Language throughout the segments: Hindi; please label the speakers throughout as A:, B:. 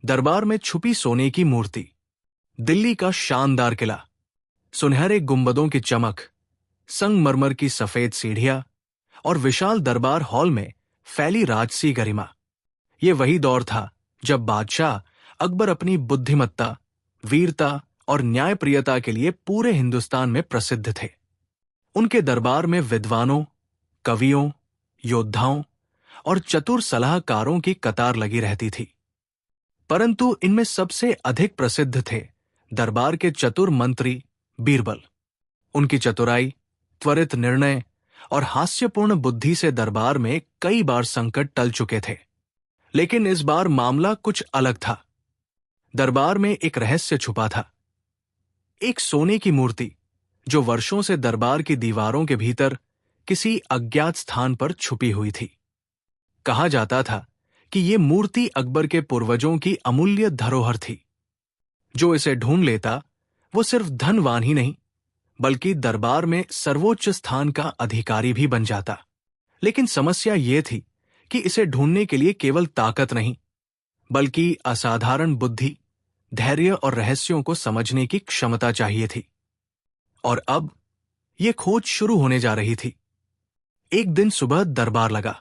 A: दरबार में छुपी सोने की मूर्ति, दिल्ली का शानदार किला, सुनहरे गुंबदों की चमक, संगमरमर की सफेद सीढ़ियां और विशाल दरबार हॉल में फैली राजसी गरिमा। ये वही दौर था जब बादशाह अकबर अपनी बुद्धिमत्ता, वीरता और न्यायप्रियता के लिए पूरे हिंदुस्तान में प्रसिद्ध थे। उनके दरबार में विद्वानों, कवियों, योद्धाओं और चतुर सलाहकारों की कतार लगी रहती थी। परंतु इनमें सबसे अधिक प्रसिद्ध थे दरबार के चतुर मंत्री बीरबल। उनकी चतुराई, त्वरित निर्णय और हास्यपूर्ण बुद्धि से दरबार में कई बार संकट टल चुके थे। लेकिन इस बार मामला कुछ अलग था। दरबार में एक रहस्य छुपा था। एक सोने की मूर्ति जो वर्षों से दरबार की दीवारों के भीतर किसी अज्ञात स्थान पर छुपी हुई थी। कहा जाता था कि ये मूर्ति अकबर के पूर्वजों की अमूल्य धरोहर थी। जो इसे ढूंढ लेता वो सिर्फ धनवान ही नहीं बल्कि दरबार में सर्वोच्च स्थान का अधिकारी भी बन जाता। लेकिन समस्या ये थी कि इसे ढूंढने के लिए केवल ताकत नहीं बल्कि असाधारण बुद्धि, धैर्य और रहस्यों को समझने की क्षमता चाहिए थी। और अब ये खोज शुरू होने जा रही थी। एक दिन सुबह दरबार लगा।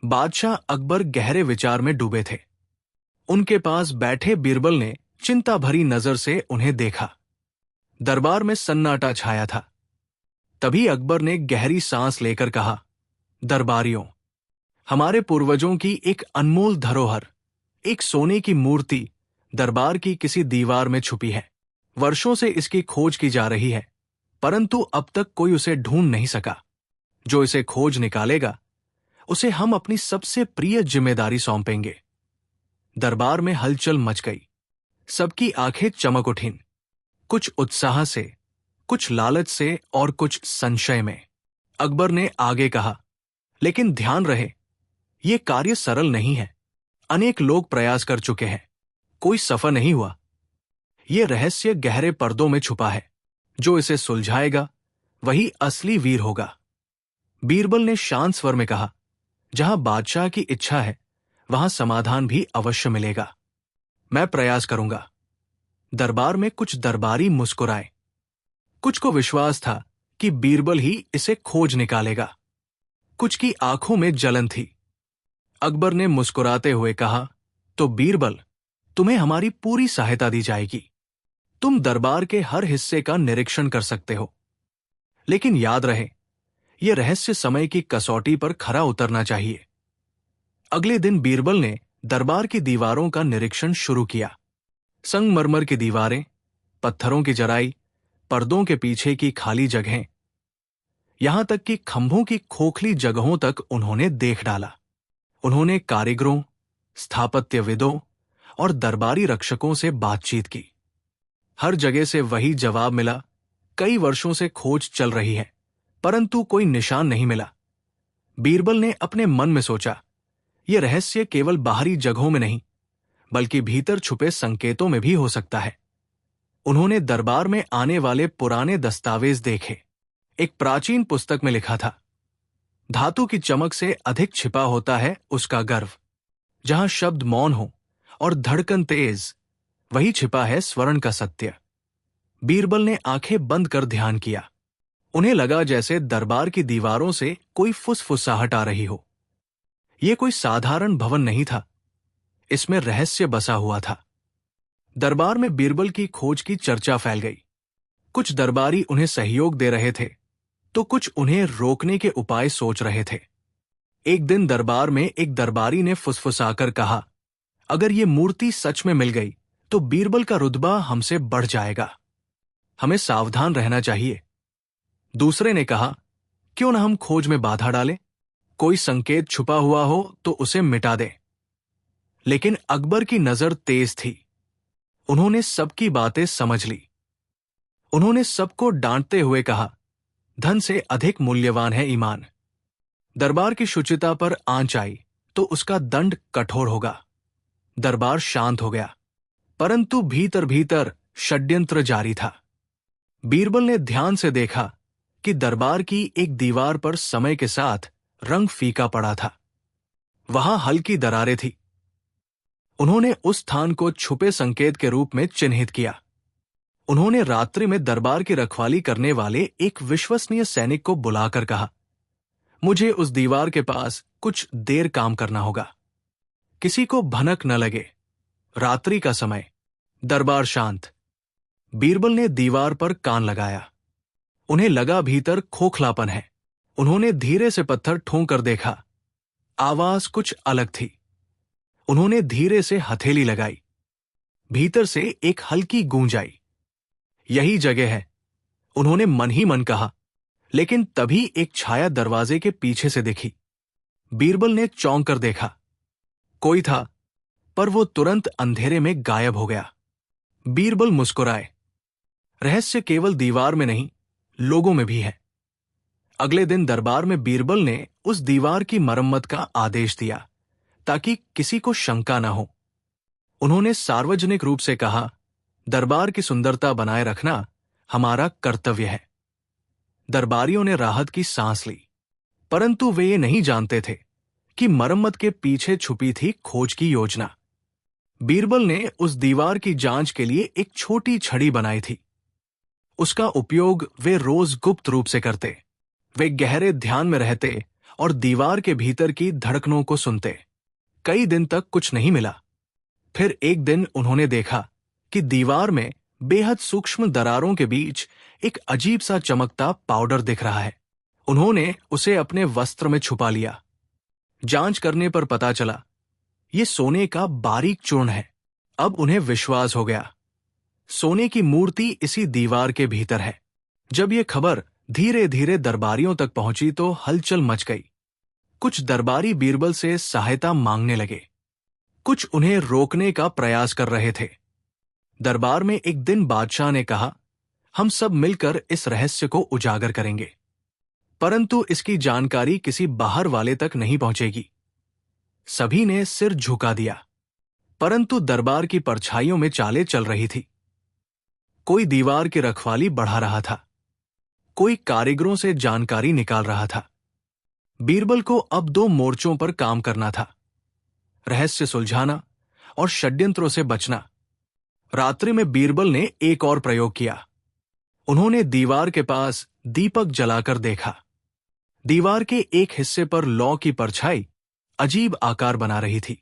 A: बादशाह अकबर गहरे विचार में डूबे थे। उनके पास बैठे बीरबल ने चिंता भरी नजर से उन्हें देखा। दरबार में सन्नाटा छाया था। तभी अकबर ने गहरी सांस लेकर कहा, दरबारियों, हमारे पूर्वजों की एक अनमोल धरोहर, एक सोने की मूर्ति दरबार की किसी दीवार में छुपी है। वर्षों से इसकी खोज की जा रही है, परंतु अब तक कोई उसे ढूंढ नहीं सका। जो इसे खोज निकालेगा उसे हम अपनी सबसे प्रिय जिम्मेदारी सौंपेंगे। दरबार में हलचल मच गई। सबकी आंखें चमक उठीं, कुछ उत्साह से, कुछ लालच से और कुछ संशय में। अकबर ने आगे कहा, लेकिन ध्यान रहे, यह कार्य सरल नहीं है। अनेक लोग प्रयास कर चुके हैं, कोई सफल नहीं हुआ। यह रहस्य गहरे पर्दों में छुपा है। जो इसे सुलझाएगा वही असली वीर होगा। बीरबल ने शांत स्वर में कहा, जहां बादशाह की इच्छा है वहां समाधान भी अवश्य मिलेगा। मैं प्रयास करूंगा। दरबार में कुछ दरबारी मुस्कुराए। कुछ को विश्वास था कि बीरबल ही इसे खोज निकालेगा। कुछ की आंखों में जलन थी। अकबर ने मुस्कुराते हुए कहा, तो बीरबल, तुम्हें हमारी पूरी सहायता दी जाएगी। तुम दरबार के हर हिस्से का निरीक्षण कर सकते हो। लेकिन याद रहे, यह रहस्य समय की कसौटी पर खरा उतरना चाहिए। अगले दिन बीरबल ने दरबार की दीवारों का निरीक्षण शुरू किया। संगमरमर की दीवारें, पत्थरों की जराई, पर्दों के पीछे की खाली जगहें, यहां तक कि खंभों की खोखली जगहों तक उन्होंने देख डाला। उन्होंने कारीगरों, स्थापत्यविदों और दरबारी रक्षकों से बातचीत की। हर जगह से वही जवाब मिला, कई वर्षों से खोज चल रही है, परंतु कोई निशान नहीं मिला। बीरबल ने अपने मन में सोचा, यह रहस्य केवल बाहरी जगहों में नहीं बल्कि भीतर छुपे संकेतों में भी हो सकता है। उन्होंने दरबार में आने वाले पुराने दस्तावेज देखे। एक प्राचीन पुस्तक में लिखा था, धातु की चमक से अधिक छिपा होता है उसका गर्व। जहां शब्द मौन हो और धड़कन तेज, वही छिपा है स्वर्ण का सत्य। बीरबल ने आंखें बंद कर ध्यान किया। उन्हें लगा जैसे दरबार की दीवारों से कोई फुसफुसाहट आ रही हो। यह कोई साधारण भवन नहीं था, इसमें रहस्य बसा हुआ था। दरबार में बीरबल की खोज की चर्चा फैल गई। कुछ दरबारी उन्हें सहयोग दे रहे थे, तो कुछ उन्हें रोकने के उपाय सोच रहे थे। एक दिन दरबार में एक दरबारी ने फुसफुसाकर कहा, अगर ये मूर्ति सच में मिल गई तो बीरबल का रुतबा हमसे बढ़ जाएगा। हमें सावधान रहना चाहिए। दूसरे ने कहा, क्यों न हम खोज में बाधा डालें? कोई संकेत छुपा हुआ हो तो उसे मिटा दें। लेकिन अकबर की नजर तेज थी। उन्होंने सबकी बातें समझ ली। उन्होंने सबको डांटते हुए कहा, धन से अधिक मूल्यवान है ईमान। दरबार की शुचिता पर आंच आई तो उसका दंड कठोर होगा। दरबार शांत हो गया, परंतु भीतर भीतर षड्यंत्र जारी था। बीरबल ने ध्यान से देखा कि दरबार की एक दीवार पर समय के साथ रंग फीका पड़ा था। वहां हल्की दरारें थी। उन्होंने उस स्थान को छुपे संकेत के रूप में चिन्हित किया। उन्होंने रात्रि में दरबार की रखवाली करने वाले एक विश्वसनीय सैनिक को बुलाकर कहा, मुझे उस दीवार के पास कुछ देर काम करना होगा। किसी को भनक न लगे। रात्रि का समय, दरबार शांत। बीरबल ने दीवार पर कान लगाया। उन्हें लगा भीतर खोखलापन है। उन्होंने धीरे से पत्थर ठोंक कर देखा। आवाज कुछ अलग थी। उन्होंने धीरे से हथेली लगाई। भीतर से एक हल्की गूंज आई। यही जगह है, उन्होंने मन ही मन कहा, लेकिन तभी एक छाया दरवाजे के पीछे से दिखी। बीरबल ने चौंक कर देखा। कोई था, पर वो तुरंत अंधेरे में गायब हो गया। बीरबल मुस्कुराए। रहस्य केवल दीवार में नहीं, लोगों में भी है। अगले दिन दरबार में बीरबल ने उस दीवार की मरम्मत का आदेश दिया, ताकि किसी को शंका न हो। उन्होंने सार्वजनिक रूप से कहा, दरबार की सुंदरता बनाए रखना हमारा कर्तव्य है। दरबारियों ने राहत की सांस ली, परंतु वे ये नहीं जानते थे कि मरम्मत के पीछे छुपी थी खोज की योजना। बीरबल ने उस दीवार की जांच के लिए एक छोटी छड़ी बनाई थी। उसका उपयोग वे रोज गुप्त रूप से करते। वे गहरे ध्यान में रहते और दीवार के भीतर की धड़कनों को सुनते। कई दिन तक कुछ नहीं मिला। फिर एक दिन उन्होंने देखा कि दीवार में बेहद सूक्ष्म दरारों के बीच एक अजीब सा चमकता पाउडर दिख रहा है। उन्होंने उसे अपने वस्त्र में छुपा लिया। जांच करने पर पता चला, ये सोने का बारीक चूर्ण है। अब उन्हें विश्वास हो गया, सोने की मूर्ति इसी दीवार के भीतर है। जब ये खबर धीरे धीरे दरबारियों तक पहुंची तो हलचल मच गई। कुछ दरबारी बीरबल से सहायता मांगने लगे, कुछ उन्हें रोकने का प्रयास कर रहे थे। दरबार में एक दिन बादशाह ने कहा, हम सब मिलकर इस रहस्य को उजागर करेंगे, परंतु इसकी जानकारी किसी बाहर वाले तक नहीं पहुंचेगी। सभी ने सिर झुका दिया, परंतु दरबार की परछाइयों में चालें चल रही थी। कोई दीवार की रखवाली बढ़ा रहा था, कोई कारीगरों से जानकारी निकाल रहा था। बीरबल को अब दो मोर्चों पर काम करना था, रहस्य सुलझाना और षड्यंत्रों से बचना। रात्रि में बीरबल ने एक और प्रयोग किया। उन्होंने दीवार के पास दीपक जलाकर देखा। दीवार के एक हिस्से पर लौ की परछाई अजीब आकार बना रही थी।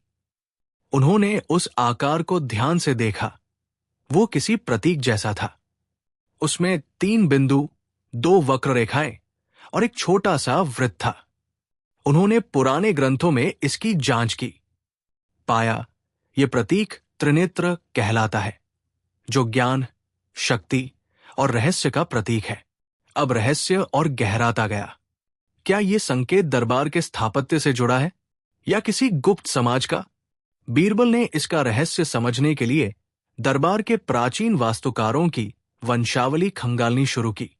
A: उन्होंने उस आकार को ध्यान से देखा। वो किसी प्रतीक जैसा था। उसमें 3 बिंदु, 2 वक्र रेखाएं और एक छोटा सा वृत्त था। उन्होंने पुराने ग्रंथों में इसकी जांच की। पाया, ये प्रतीक त्रिनेत्र कहलाता है, जो ज्ञान, शक्ति और रहस्य का प्रतीक है। अब रहस्य और गहराता गया। क्या ये संकेत दरबार के स्थापत्य से जुड़ा है या किसी गुप्त समाज का? बीरबल ने इसका रहस्य समझने के लिए दरबार के प्राचीन वास्तुकारों की वंशावली खंगालनी शुरू की।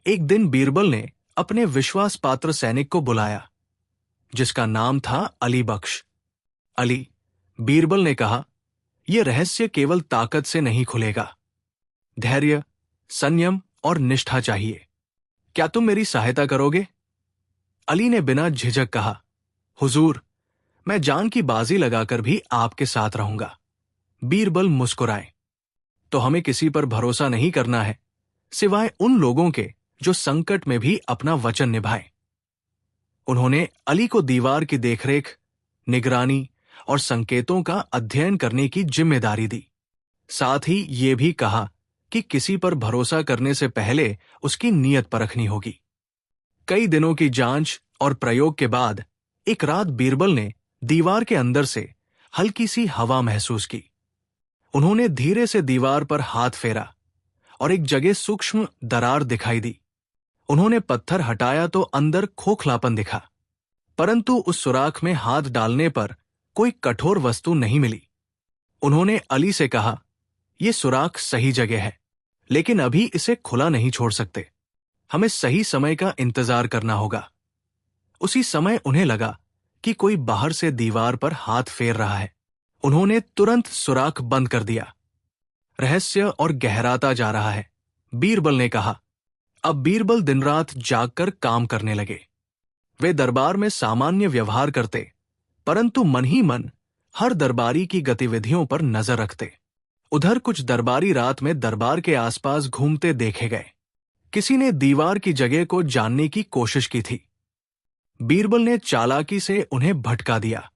A: एक दिन बीरबल ने अपने विश्वास पात्र सैनिक को बुलाया, जिसका नाम था अली बख्श। अली, बीरबल ने कहा, यह रहस्य केवल ताकत से नहीं खुलेगा। धैर्य, संयम और निष्ठा चाहिए। क्या तुम मेरी सहायता करोगे? अली ने बिना झिझक कहा, हुजूर, मैं जान की बाजी लगाकर भी आपके साथ रहूंगा। बीरबल मुस्कुराए। तो हमें किसी पर भरोसा नहीं करना है, सिवाय उन लोगों के जो संकट में भी अपना वचन निभाए। उन्होंने अली को दीवार की देखरेख, निगरानी और संकेतों का अध्ययन करने की जिम्मेदारी दी। साथ ही ये भी कहा कि किसी पर भरोसा करने से पहले उसकी नीयत परखनी होगी। कई दिनों की जांच और प्रयोग के बाद एक रात बीरबल ने दीवार के अंदर से हल्की सी हवा महसूस की। उन्होंने धीरे से दीवार पर हाथ फेरा और एक जगह सूक्ष्म दरार दिखाई दी। उन्होंने पत्थर हटाया तो अंदर खोखलापन दिखा, परंतु उस सुराख में हाथ डालने पर कोई कठोर वस्तु नहीं मिली। उन्होंने अली से कहा, यह सुराख सही जगह है, लेकिन अभी इसे खुला नहीं छोड़ सकते। हमें सही समय का इंतजार करना होगा। उसी समय उन्हें लगा कि कोई बाहर से दीवार पर हाथ फेर रहा है। उन्होंने तुरंत सुराख बंद कर दिया। रहस्य और गहराता जा रहा है, बीरबल ने कहा। अब बीरबल दिन रात जागकर काम करने लगे। वे दरबार में सामान्य व्यवहार करते, परंतु मन ही मन हर दरबारी की गतिविधियों पर नजर रखते। उधर कुछ दरबारी रात में दरबार के आसपास घूमते देखे गए। किसी ने दीवार की जगह को जानने की कोशिश की थी। बीरबल ने चालाकी से उन्हें भटका दिया।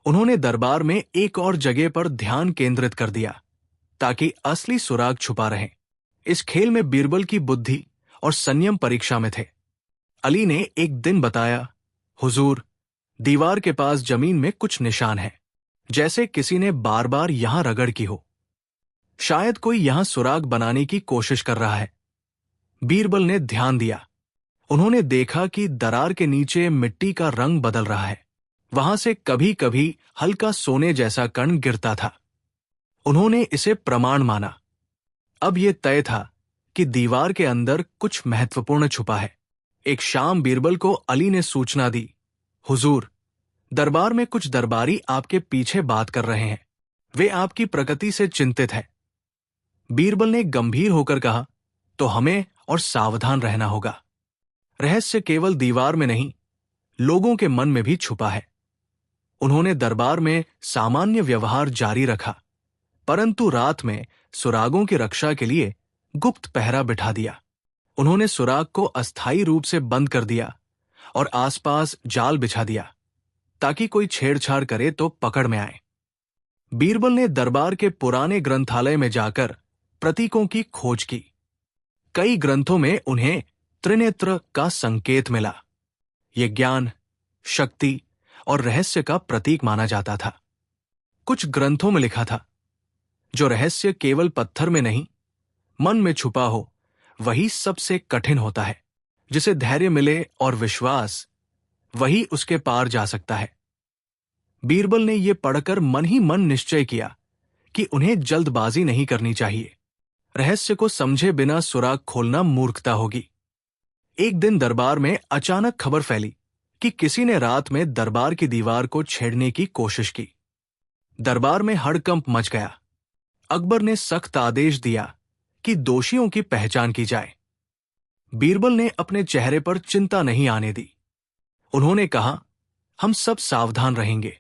A: उन्होंने दरबार में एक और जगह पर ध्यान केंद्रित कर दिया ताकि असली सुराग छुपा रहे। इस खेल में बीरबल की बुद्धि और संयम परीक्षा में थे। अली ने एक दिन बताया, हुजूर, दीवार के पास जमीन में कुछ निशान है, जैसे किसी ने बार बार यहां रगड़ की हो। शायद कोई यहां सुराग बनाने की कोशिश कर रहा है। बीरबल ने ध्यान दिया। उन्होंने देखा कि दरार के नीचे मिट्टी का रंग बदल रहा है। वहां से कभी कभी हल्का सोने जैसा कण गिरता था। उन्होंने इसे प्रमाण माना। अब यह तय था कि दीवार के अंदर कुछ महत्वपूर्ण छुपा है। एक शाम बीरबल को अली ने सूचना दी, हुजूर, दरबार में कुछ दरबारी आपके पीछे बात कर रहे हैं। वे आपकी प्रकृति से चिंतित हैं। बीरबल ने गंभीर होकर कहा, तो हमें और सावधान रहना होगा। रहस्य केवल दीवार में नहीं, लोगों के मन में भी छुपा है। उन्होंने दरबार में सामान्य व्यवहार जारी रखा, परंतु रात में सुरागों की रक्षा के लिए गुप्त पहरा बिठा दिया। उन्होंने सुराग को अस्थायी रूप से बंद कर दिया और आसपास जाल बिछा दिया ताकि कोई छेड़छाड़ करे तो पकड़ में आए। बीरबल ने दरबार के पुराने ग्रंथालय में जाकर प्रतीकों की खोज की। कई ग्रंथों में उन्हें त्रिनेत्र का संकेत मिला। यह ज्ञान, शक्ति और रहस्य का प्रतीक माना जाता था। कुछ ग्रंथों में लिखा था, जो रहस्य केवल पत्थर में नहीं, मन में छुपा हो, वही सबसे कठिन होता है। जिसे धैर्य मिले और विश्वास, वही उसके पार जा सकता है। बीरबल ने यह पढ़कर मन ही मन निश्चय किया कि उन्हें जल्दबाजी नहीं करनी चाहिए। रहस्य को समझे बिना सुराग खोलना मूर्खता होगी। एक दिन दरबार में अचानक खबर फैली कि किसी ने रात में दरबार की दीवार को छेड़ने की कोशिश की। दरबार में हड़कंप मच गया। अकबर ने सख्त आदेश दिया कि दोषियों की पहचान की जाए। बीरबल ने अपने चेहरे पर चिंता नहीं आने दी। उन्होंने कहा, हम सब सावधान रहेंगे,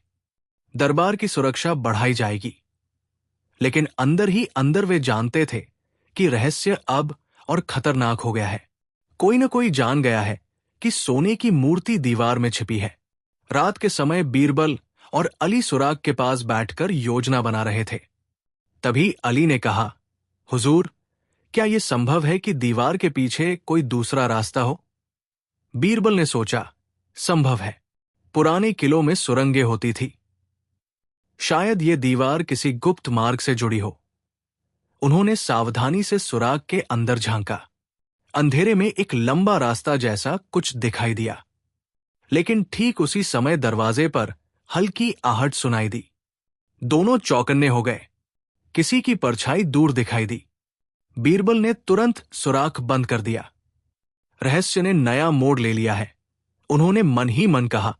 A: दरबार की सुरक्षा बढ़ाई जाएगी। लेकिन अंदर ही अंदर वे जानते थे कि रहस्य अब और खतरनाक हो गया है। कोई न कोई जान गया है कि सोने की मूर्ति दीवार में छिपी है। रात के समय बीरबल और अली सुराग के पास बैठकर योजना बना रहे थे। तभी अली ने कहा, हुजूर, क्या यह संभव है कि दीवार के पीछे कोई दूसरा रास्ता हो? बीरबल ने सोचा, संभव है। पुराने किलों में सुरंगें होती थी। शायद यह दीवार किसी गुप्त मार्ग से जुड़ी हो। उन्होंने सावधानी से सुराग के अंदर झांका। अंधेरे में एक लंबा रास्ता जैसा कुछ दिखाई दिया। लेकिन ठीक उसी समय दरवाजे पर हल्की आहट सुनाई दी। दोनों चौकन्ने हो गए। किसी की परछाई दूर दिखाई दी। बीरबल ने तुरंत सुराख बंद कर दिया। रहस्य ने नया मोड़ ले लिया है, उन्होंने मन ही मन कहा।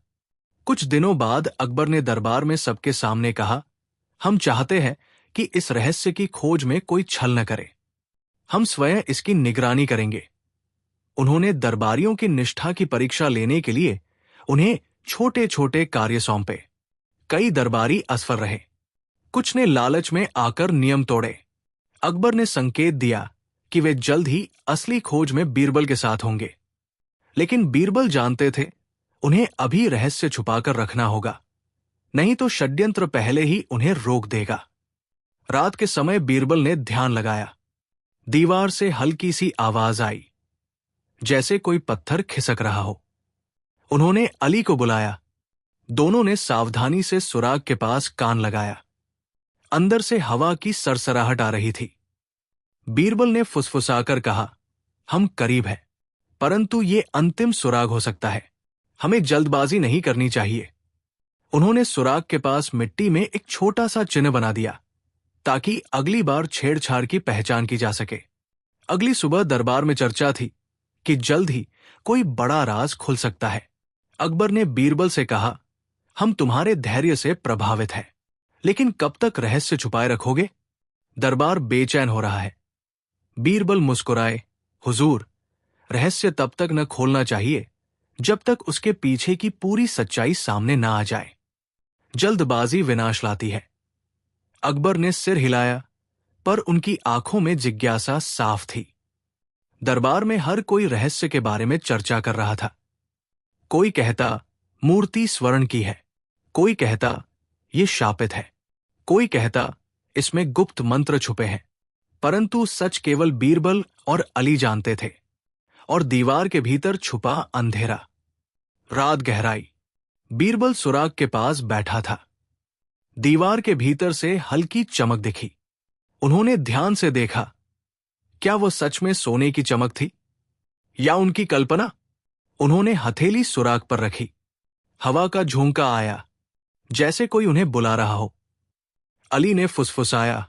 A: कुछ दिनों बाद अकबर ने दरबार में सबके सामने कहा, हम चाहते हैं कि इस रहस्य की खोज में कोई छल न करे। हम स्वयं इसकी निगरानी करेंगे। उन्होंने दरबारियों की निष्ठा की परीक्षा लेने के लिए उन्हें छोटे छोटे कार्य सौंपे। कई दरबारी असफल रहे। कुछ ने लालच में आकर नियम तोड़े। अकबर ने संकेत दिया कि वे जल्द ही असली खोज में बीरबल के साथ होंगे। लेकिन बीरबल जानते थे, उन्हें अभी रहस्य छुपाकर रखना होगा, नहीं तो षड्यंत्र पहले ही उन्हें रोक देगा। रात के समय बीरबल ने ध्यान लगाया। दीवार से हल्की सी आवाज आई, जैसे कोई पत्थर खिसक रहा हो। उन्होंने अली को बुलाया। दोनों ने सावधानी से सुराग के पास कान लगाया। अंदर से हवा की सरसराहट आ रही थी। बीरबल ने फुसफुसाकर कहा, हम करीब हैं, परंतु ये अंतिम सुराग हो सकता है। हमें जल्दबाजी नहीं करनी चाहिए। उन्होंने सुराग के पास मिट्टी में एक छोटा सा चिन्ह बना दिया ताकि अगली बार छेड़छाड़ की पहचान की जा सके। अगली सुबह दरबार में चर्चा थी कि जल्द ही कोई बड़ा राज खुल सकता है। अकबर ने बीरबल से कहा, हम तुम्हारे धैर्य से प्रभावित हैं, लेकिन कब तक रहस्य छुपाए रखोगे? दरबार बेचैन हो रहा है। बीरबल मुस्कुराए, हुजूर, रहस्य तब तक न खोलना चाहिए जब तक उसके पीछे की पूरी सच्चाई सामने न आ जाए। जल्दबाजी विनाश लाती है। अकबर ने सिर हिलाया, पर उनकी आंखों में जिज्ञासा साफ थी। दरबार में हर कोई रहस्य के बारे में चर्चा कर रहा था। कोई कहता मूर्ति स्वर्ण की है, कोई कहता ये शापित है, कोई कहता इसमें गुप्त मंत्र छुपे हैं। परंतु सच केवल बीरबल और अली जानते थे, और दीवार के भीतर छुपा अंधेरा। रात गहराई। बीरबल सुराग के पास बैठा था। दीवार के भीतर से हल्की चमक दिखी। उन्होंने ध्यान से देखा। क्या वो सच में सोने की चमक थी या उनकी कल्पना? उन्होंने हथेली सुराग पर रखी। हवा का झोंका आया, जैसे कोई उन्हें बुला रहा हो। अली ने फुसफुसाया,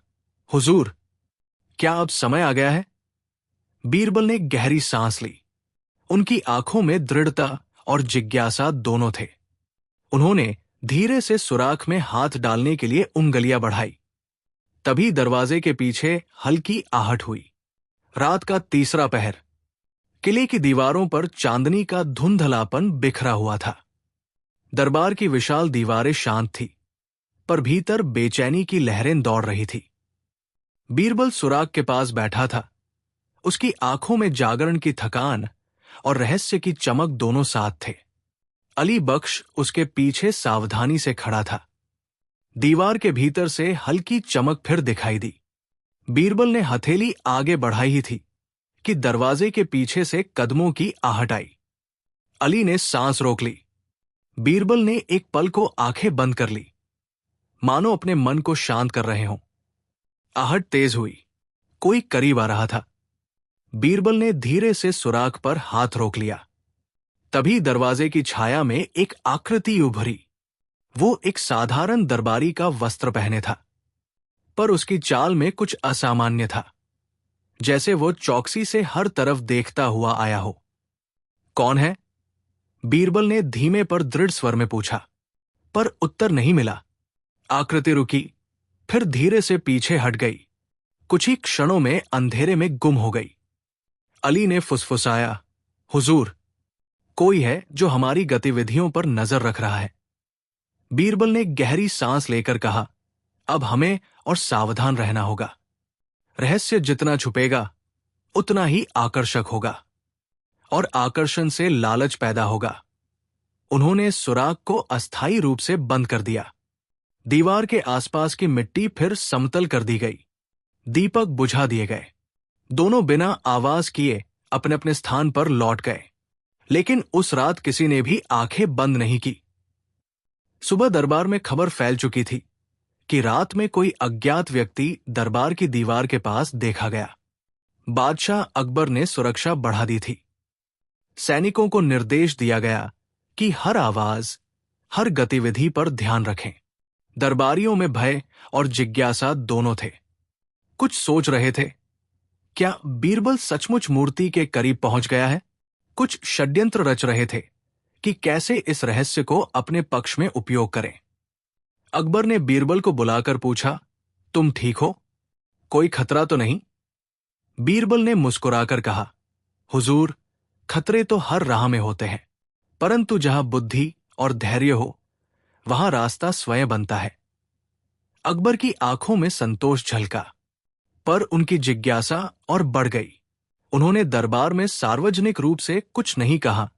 A: हुजूर, क्या अब समय आ गया है? बीरबल ने गहरी सांस ली। उनकी आंखों में दृढ़ता और जिज्ञासा दोनों थे। उन्होंने धीरे से सुराख में हाथ डालने के लिए उंगलियां बढ़ाई। तभी दरवाजे के पीछे हल्की आहट हुई। रात का तीसरा पहर। किले की दीवारों पर चांदनी का धुंधलापन बिखरा हुआ था। दरबार की विशाल दीवारें शांत थी, पर भीतर बेचैनी की लहरें दौड़ रही थी। बीरबल सुराग के पास बैठा था। उसकी आंखों में जागरण की थकान और रहस्य की चमक दोनों साथ थे। अली बख्श उसके पीछे सावधानी से खड़ा था। दीवार के भीतर से हल्की चमक फिर दिखाई दी। बीरबल ने हथेली आगे बढ़ाई ही थी कि दरवाजे के पीछे से कदमों की आहट आई। अली ने सांस रोक ली। बीरबल ने एक पल को आंखें बंद कर ली, मानो अपने मन को शांत कर रहे हों। आहट तेज हुई। कोई करीब आ रहा था। बीरबल ने धीरे से सुराग पर हाथ रोक लिया। तभी दरवाजे की छाया में एक आकृति उभरी। वो एक साधारण दरबारी का वस्त्र पहने था, पर उसकी चाल में कुछ असामान्य था, जैसे वो चौकसी से हर तरफ देखता हुआ आया हो। कौन है? बीरबल ने धीमे पर दृढ़ स्वर में पूछा, पर उत्तर नहीं मिला। आकृति रुकी, फिर धीरे से पीछे हट गई। कुछ ही क्षणों में अंधेरे में गुम हो गई। अली ने फुसफुसाया, हुजूर, कोई है जो हमारी गतिविधियों पर नजर रख रहा है। बीरबल ने गहरी सांस लेकर कहा, अब हमें और सावधान रहना होगा। रहस्य जितना छुपेगा उतना ही आकर्षक होगा, और आकर्षण से लालच पैदा होगा। उन्होंने सुराग को अस्थायी रूप से बंद कर दिया। दीवार के आसपास की मिट्टी फिर समतल कर दी गई। दीपक बुझा दिए गए। दोनों बिना आवाज किए अपने अपने स्थान पर लौट गए। लेकिन उस रात किसी ने भी आंखें बंद नहीं की। सुबह दरबार में खबर फैल चुकी थी कि रात में कोई अज्ञात व्यक्ति दरबार की दीवार के पास देखा गया। बादशाह अकबर ने सुरक्षा बढ़ा दी थी। सैनिकों को निर्देश दिया गया कि हर आवाज, हर गतिविधि पर ध्यान रखें। दरबारियों में भय और जिज्ञासा दोनों थे। कुछ सोच रहे थे, क्या बीरबल सचमुच मूर्ति के करीब पहुंच गया है? कुछ षड्यंत्र रच रहे थे कि कैसे इस रहस्य को अपने पक्ष में उपयोग करें। अकबर ने बीरबल को बुलाकर पूछा, तुम ठीक हो? कोई खतरा तो नहीं? बीरबल ने मुस्कुराकर कहा, हुजूर, खतरे तो हर राह में होते हैं, परंतु जहां बुद्धि और धैर्य हो वहां रास्ता स्वयं बनता है। अकबर की आंखों में संतोष झलका, पर उनकी जिज्ञासा और बढ़ गई। उन्होंने दरबार में सार्वजनिक रूप से कुछ नहीं कहा,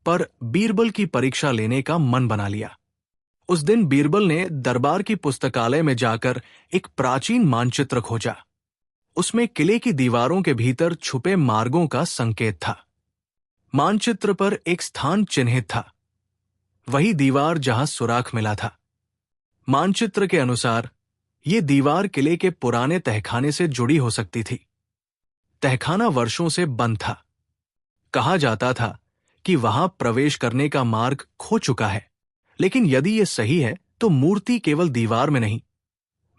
A: पर बीरबल की परीक्षा लेने का मन बना लिया। उस दिन बीरबल ने दरबार की पुस्तकालय में जाकर एक प्राचीन मानचित्र खोजा। उसमें किले की दीवारों के भीतर छुपे मार्गों का संकेत था। मानचित्र पर एक स्थान चिन्हित था, वही दीवार जहां सुराख मिला था। मानचित्र के अनुसार ये दीवार किले के पुराने तहखाने से जुड़ी हो सकती थी। तहखाना वर्षों से बंद था। कहा जाता था कि वहां प्रवेश करने का मार्ग खो चुका है, लेकिन यदि यह सही है तो मूर्ति केवल दीवार में नहीं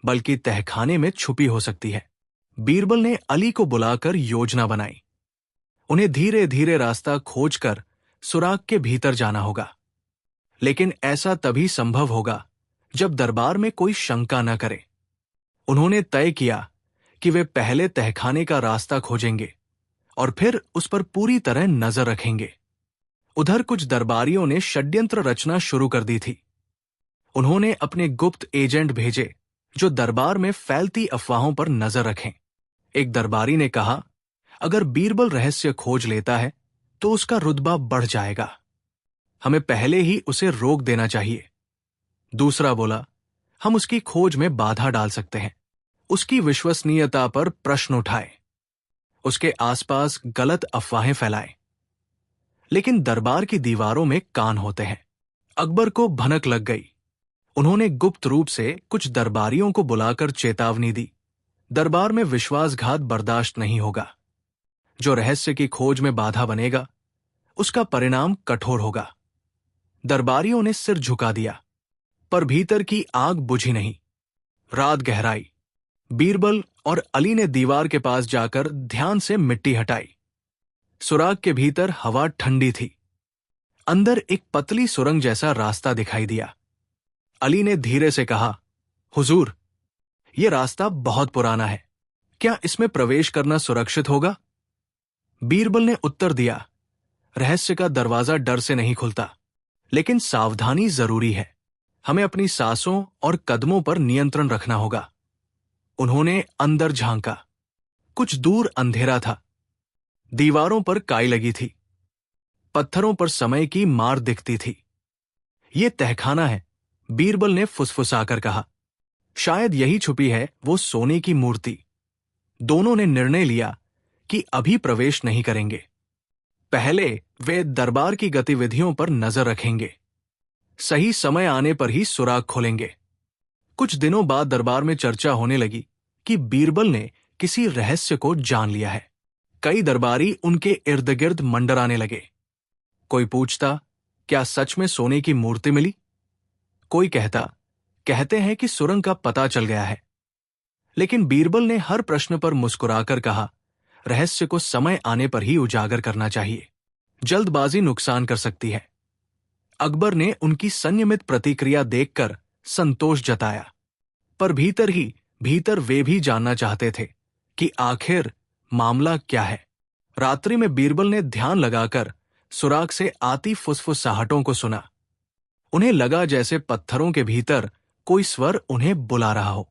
A: बल्कि तहखाने में छुपी हो सकती है। बीरबल ने अली को बुलाकर योजना बनाई। उन्हें धीरे धीरे रास्ता खोजकर सुराग के भीतर जाना होगा, लेकिन ऐसा तभी संभव होगा जब दरबार में कोई शंका न करे। उन्होंने तय किया कि वे पहले तहखाने का रास्ता खोजेंगे और फिर उस पर पूरी तरह नजर रखेंगे। उधर कुछ दरबारियों ने षड्यंत्र रचना शुरू कर दी थी। उन्होंने अपने गुप्त एजेंट भेजे जो दरबार में फैलती अफवाहों पर नजर रखें। एक दरबारी ने कहा, अगर बीरबल रहस्य खोज लेता है तो उसका रुतबा बढ़ जाएगा, हमें पहले ही उसे रोक देना चाहिए। दूसरा बोला, हम उसकी खोज में बाधा डाल सकते हैं, उसकी विश्वसनीयता पर प्रश्न उठाए, उसके आसपास गलत अफवाहें फैलाएं। लेकिन दरबार की दीवारों में कान होते हैं। अकबर को भनक लग गई। उन्होंने गुप्त रूप से कुछ दरबारियों को बुलाकर चेतावनी दी, दरबार में विश्वासघात बर्दाश्त नहीं होगा। जो रहस्य की खोज में बाधा बनेगा उसका परिणाम कठोर होगा। दरबारियों ने सिर झुका दिया, पर भीतर की आग बुझी नहीं। रात गहराई। बीरबल और अली ने दीवार के पास जाकर ध्यान से मिट्टी हटाई। सुराग के भीतर हवा ठंडी थी। अंदर एक पतली सुरंग जैसा रास्ता दिखाई दिया। अली ने धीरे से कहा, हुजूर, यह रास्ता बहुत पुराना है, क्या इसमें प्रवेश करना सुरक्षित होगा? बीरबल ने उत्तर दिया, रहस्य का दरवाजा डर से नहीं खुलता, लेकिन सावधानी जरूरी है। हमें अपनी सांसों और कदमों पर नियंत्रण रखना होगा। उन्होंने अंदर झांका। कुछ दूर अंधेरा था। दीवारों पर काई लगी थी, पत्थरों पर समय की मार दिखती थी। ये तहखाना है, बीरबल ने फुसफुसाकर कहा। शायद यही छुपी है वो सोने की मूर्ति। दोनों ने निर्णय लिया कि अभी प्रवेश नहीं करेंगे। पहले वे दरबार की गतिविधियों पर नजर रखेंगे। सही समय आने पर ही सुराग खोलेंगे। कुछ दिनों बाद दरबार में चर्चा होने लगी कि बीरबल ने किसी रहस्य को जान लिया है। कई दरबारी उनके इर्द गिर्द मंडराने लगे। कोई पूछता, क्या सच में सोने की मूर्ति मिली? कोई कहते हैं कि सुरंग का पता चल गया है। लेकिन बीरबल ने हर प्रश्न पर मुस्कुराकर कहा, रहस्य को समय आने पर ही उजागर करना चाहिए, जल्दबाजी नुकसान कर सकती है। अकबर ने उनकी संयमित प्रतिक्रिया देखकर संतोष जताया, पर भीतर वे भी जानना चाहते थे कि आखिर मामला क्या है। रात्रि में बीरबल ने ध्यान लगाकर सुराग से आती फुसफुसाहटों को सुना। उन्हें लगा जैसे पत्थरों के भीतर कोई स्वर उन्हें बुला रहा हो।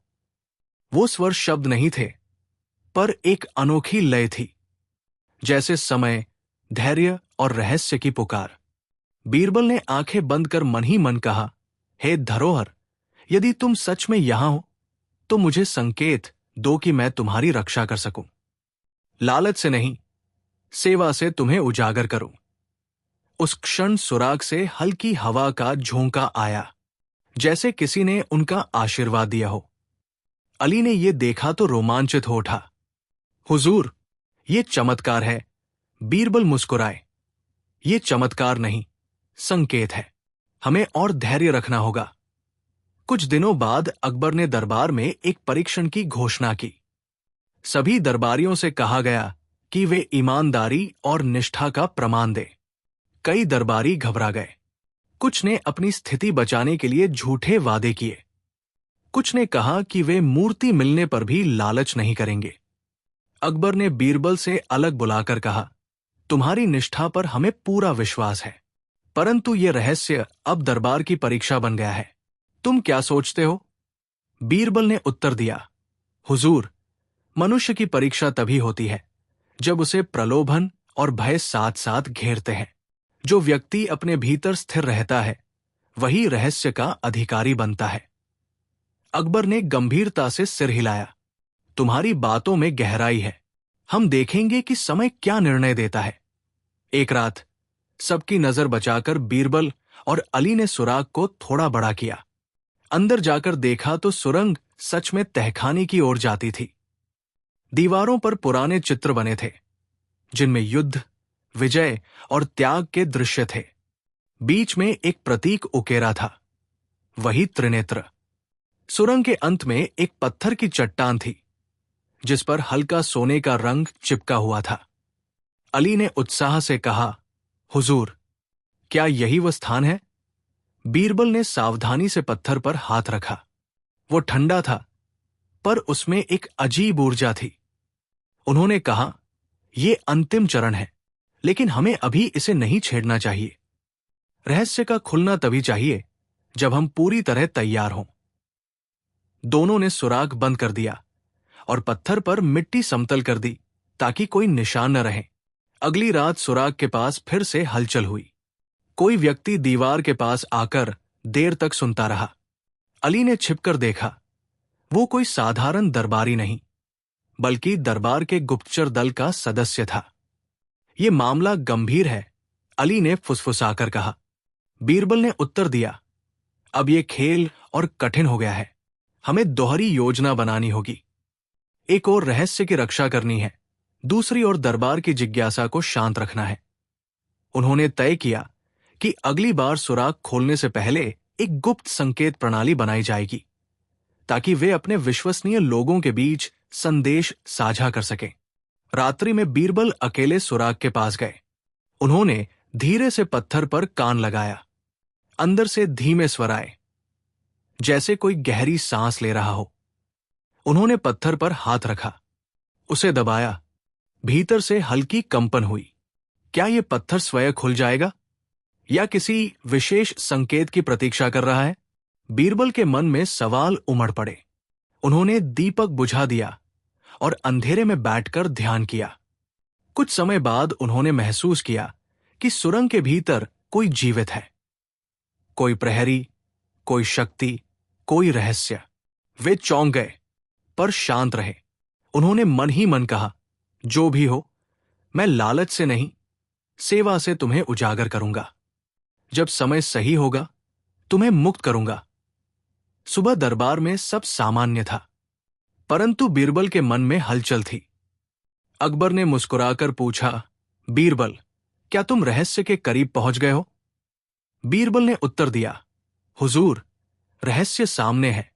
A: वो स्वर शब्द नहीं थे, पर एक अनोखी लय थी, जैसे समय, धैर्य और रहस्य की पुकार। बीरबल ने आंखें बंद कर मन ही मन कहा, हे धरोहर, यदि तुम सच में यहां हो तो मुझे संकेत दो कि मैं तुम्हारी रक्षा कर सकूं। लालच से नहीं, सेवा से तुम्हें उजागर करूं। उस क्षण सुराग से हल्की हवा का झोंका आया, जैसे किसी ने उनका आशीर्वाद दिया हो। अली ने यह देखा तो रोमांचित हो उठा। हुजूर, ये चमत्कार है। बीरबल मुस्कुराए। ये चमत्कार नहीं, संकेत है। हमें और धैर्य रखना होगा। कुछ दिनों बाद अकबर ने दरबार में एक परीक्षण की घोषणा की। सभी दरबारियों से कहा गया कि वे ईमानदारी और निष्ठा का प्रमाण दें। कई दरबारी घबरा गए। कुछ ने अपनी स्थिति बचाने के लिए झूठे वादे किए। कुछ ने कहा कि वे मूर्ति मिलने पर भी लालच नहीं करेंगे। अकबर ने बीरबल से अलग बुलाकर कहा, तुम्हारी निष्ठा पर हमें पूरा विश्वास है, परंतु यह रहस्य अब दरबार की परीक्षा बन गया है। तुम क्या सोचते हो? बीरबल ने उत्तर दिया, हुजूर, मनुष्य की परीक्षा तभी होती है जब उसे प्रलोभन और भय साथ साथ घेरते हैं। जो व्यक्ति अपने भीतर स्थिर रहता है वही रहस्य का अधिकारी बनता है। अकबर ने गंभीरता से सिर हिलाया। तुम्हारी बातों में गहराई है। हम देखेंगे कि समय क्या निर्णय देता है। एक रात सबकी नजर बचाकर बीरबल और अली ने सुराग को थोड़ा बड़ा किया। अंदर जाकर देखा तो सुरंग सच में तहखाने की ओर जाती थी। दीवारों पर पुराने चित्र बने थे, जिनमें युद्ध, विजय और त्याग के दृश्य थे। बीच में एक प्रतीक उकेरा था, वही त्रिनेत्र। सुरंग के अंत में एक पत्थर की चट्टान थी, जिस पर हल्का सोने का रंग चिपका हुआ था। अली ने उत्साह से कहा, हुजूर, क्या यही वह स्थान है? बीरबल ने सावधानी से पत्थर पर हाथ रखा। वो ठंडा था, पर उसमें एक अजीब ऊर्जा थी। उन्होंने कहा, यह अंतिम चरण है, लेकिन हमें अभी इसे नहीं छेड़ना चाहिए। रहस्य का खुलना तभी चाहिए जब हम पूरी तरह तैयार हों। दोनों ने सुराग बंद कर दिया और पत्थर पर मिट्टी समतल कर दी ताकि कोई निशान न रहे। अगली रात सुराग के पास फिर से हलचल हुई। कोई व्यक्ति दीवार के पास आकर देर तक सुनता रहा। अली ने छिपकर देखा। वो कोई साधारण दरबारी नहीं, बल्कि दरबार के गुप्तचर दल का सदस्य था। ये मामला गंभीर है, अली ने फुसफुसाकर कहा। बीरबल ने उत्तर दिया, अब ये खेल और कठिन हो गया है। हमें दोहरी योजना बनानी होगी। एक और रहस्य की रक्षा करनी है, दूसरी ओर दरबार की जिज्ञासा को शांत रखना है। उन्होंने तय किया कि अगली बार सुराग खोलने से पहले एक गुप्त संकेत प्रणाली बनाई जाएगी, ताकि वे अपने विश्वसनीय लोगों के बीच संदेश साझा कर सकें। रात्रि में बीरबल अकेले सुराग के पास गए। उन्होंने धीरे से पत्थर पर कान लगाया। अंदर से धीमे स्वर आए, जैसे कोई गहरी सांस ले रहा हो। उन्होंने पत्थर पर हाथ रखा, उसे दबाया। भीतर से हल्की कंपन हुई। क्या यह पत्थर स्वयं खुल जाएगा या किसी विशेष संकेत की प्रतीक्षा कर रहा है? बीरबल के मन में सवाल उमड़ पड़े। उन्होंने दीपक बुझा दिया और अंधेरे में बैठकर ध्यान किया। कुछ समय बाद उन्होंने महसूस किया कि सुरंग के भीतर कोई जीवित है, कोई प्रहरी, कोई शक्ति, कोई रहस्य। वे चौंक गए, पर शांत रहे। उन्होंने मन ही मन कहा, जो भी हो, मैं लालच से नहीं, सेवा से तुम्हें उजागर करूंगा। जब समय सही होगा, तुम्हें मुक्त करूंगा। सुबह दरबार में सब सामान्य था, परंतु बीरबल के मन में हलचल थी। अकबर ने मुस्कुराकर पूछा, बीरबल, क्या तुम रहस्य के करीब पहुंच गए हो? बीरबल ने उत्तर दिया, हुजूर, रहस्य सामने है,